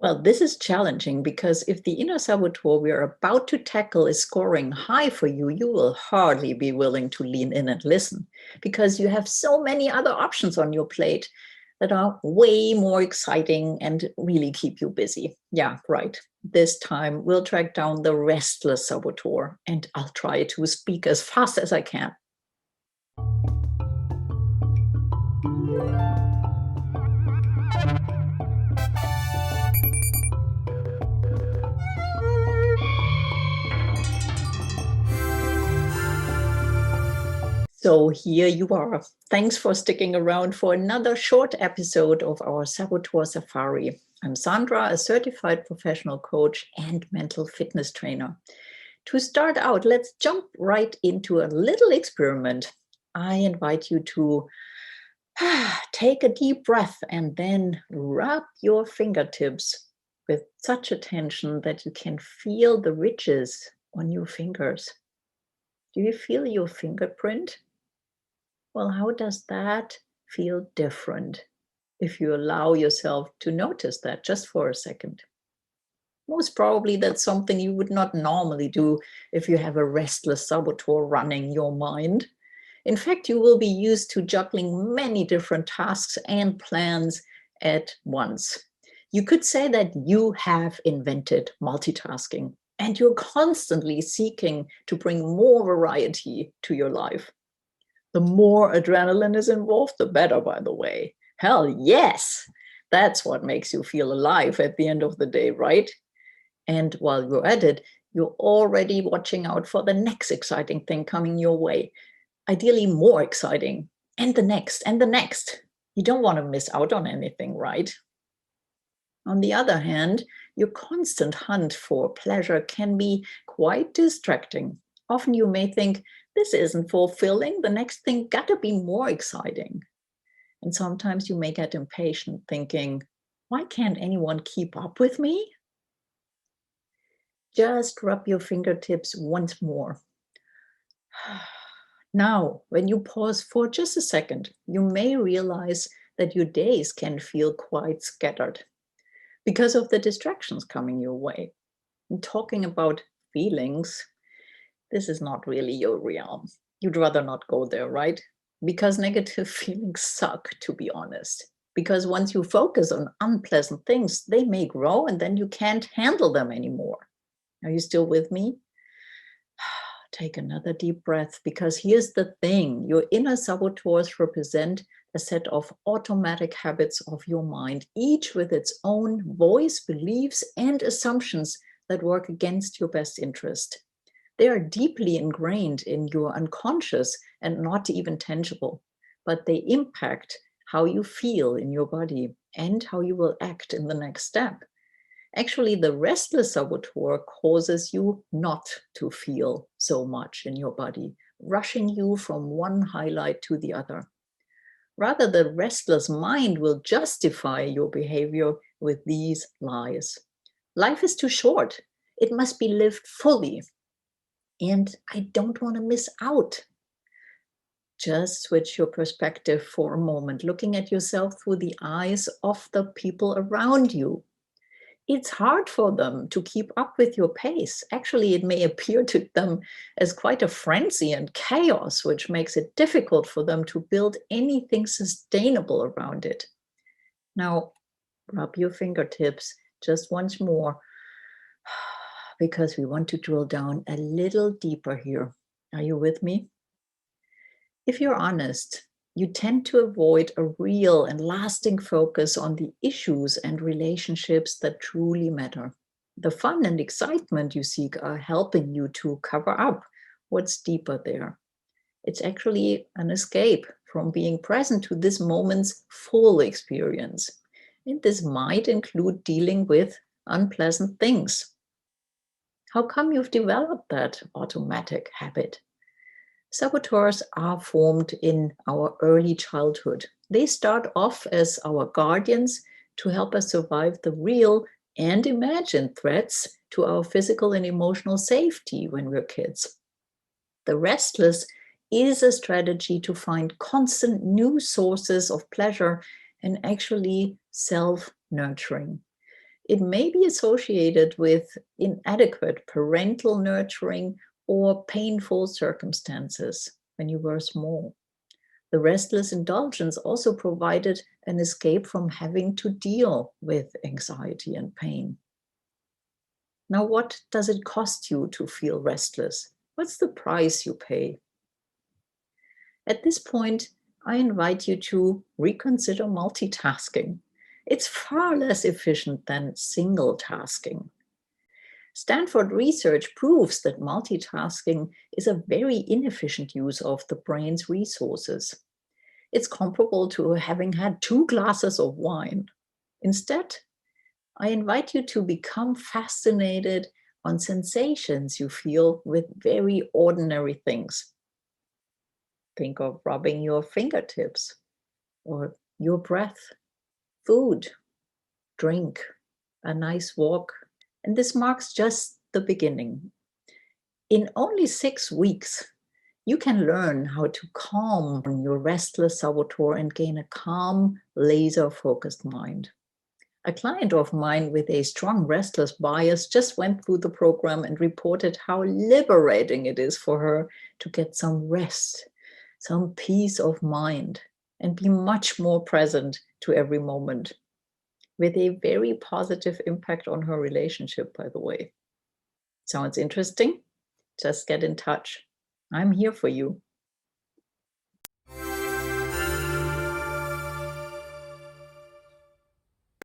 Well, this is challenging because if the inner saboteur we are about to tackle is scoring high for you, you will hardly be willing to lean in and listen because you have so many other options on your plate that are way more exciting and really keep you busy. Yeah, right. This time we'll track down the restless saboteur and I'll try to speak as fast as I can. So here you are. Thanks for sticking around for another short episode of our Saboteur Safari. I'm Sandra, a certified professional coach and mental fitness trainer. To start out, let's jump right into a little experiment. I invite you to take a deep breath and then rub your fingertips with such attention that you can feel the ridges on your fingers. Do you feel your fingerprint? Well, how does that feel different if you allow yourself to notice that just for a second? Most probably that's something you would not normally do if you have a restless saboteur running your mind. In fact, you will be used to juggling many different tasks and plans at once. You could say that you have invented multitasking and you're constantly seeking to bring more variety to your life. The more adrenaline is involved, the better, by the way. Hell yes! That's what makes you feel alive at the end of the day, right? And while you're at it, you're already watching out for the next exciting thing coming your way. Ideally more exciting. And the next, and the next. You don't want to miss out on anything, right? On the other hand, your constant hunt for pleasure can be quite distracting. Often you may think, this isn't fulfilling, the next thing gotta be more exciting. And sometimes you may get impatient thinking, why can't anyone keep up with me? Just rub your fingertips once more. Now, when you pause for just a second, you may realize that your days can feel quite scattered because of the distractions coming your way. And talking about feelings, this is not really your realm. You'd rather not go there, right? Because negative feelings suck, to be honest. Because once you focus on unpleasant things, they may grow and then you can't handle them anymore. Are you still with me? Take another deep breath, because here's the thing. Your inner saboteurs represent a set of automatic habits of your mind, each with its own voice, beliefs, and assumptions that work against your best interest. They are deeply ingrained in your unconscious and not even tangible, but they impact how you feel in your body and how you will act in the next step. Actually, the restless saboteur causes you not to feel so much in your body, rushing you from one highlight to the other. Rather, the restless mind will justify your behavior with these lies. Life is too short. It must be lived fully. And I don't want to miss out. Just switch your perspective for a moment, looking at yourself through the eyes of the people around you. It's hard for them to keep up with your pace. Actually, it may appear to them as quite a frenzy and chaos, which makes it difficult for them to build anything sustainable around it. Now, rub your fingertips just once more, because we want to drill down a little deeper here. Are you with me? If you're honest, you tend to avoid a real and lasting focus on the issues and relationships that truly matter. The fun and excitement you seek are helping you to cover up what's deeper there. It's actually an escape from being present to this moment's full experience. And this might include dealing with unpleasant things. How come you've developed that automatic habit? Saboteurs are formed in our early childhood. They start off as our guardians to help us survive the real and imagined threats to our physical and emotional safety when we're kids. The restless is a strategy to find constant new sources of pleasure and actually self-nurturing. It may be associated with inadequate parental nurturing or painful circumstances when you were small. The restless indulgence also provided an escape from having to deal with anxiety and pain. Now, what does it cost you to feel restless? What's the price you pay? At this point, I invite you to reconsider multitasking. It's far less efficient than single tasking. Stanford research proves that multitasking is a very inefficient use of the brain's resources. It's comparable to having had 2 glasses of wine. Instead, I invite you to become fascinated on sensations you feel with very ordinary things. Think of rubbing your fingertips or your breath, food, drink, a nice walk. And this marks just the beginning. In only 6 weeks, you can learn how to calm your restless saboteur and gain a calm, laser-focused mind. A client of mine with a strong restless bias just went through the program and reported how liberating it is for her to get some rest, some peace of mind, and be much more present to every moment, with a very positive impact on her relationship, by the way. Sounds interesting? Just get in touch. I'm here for you.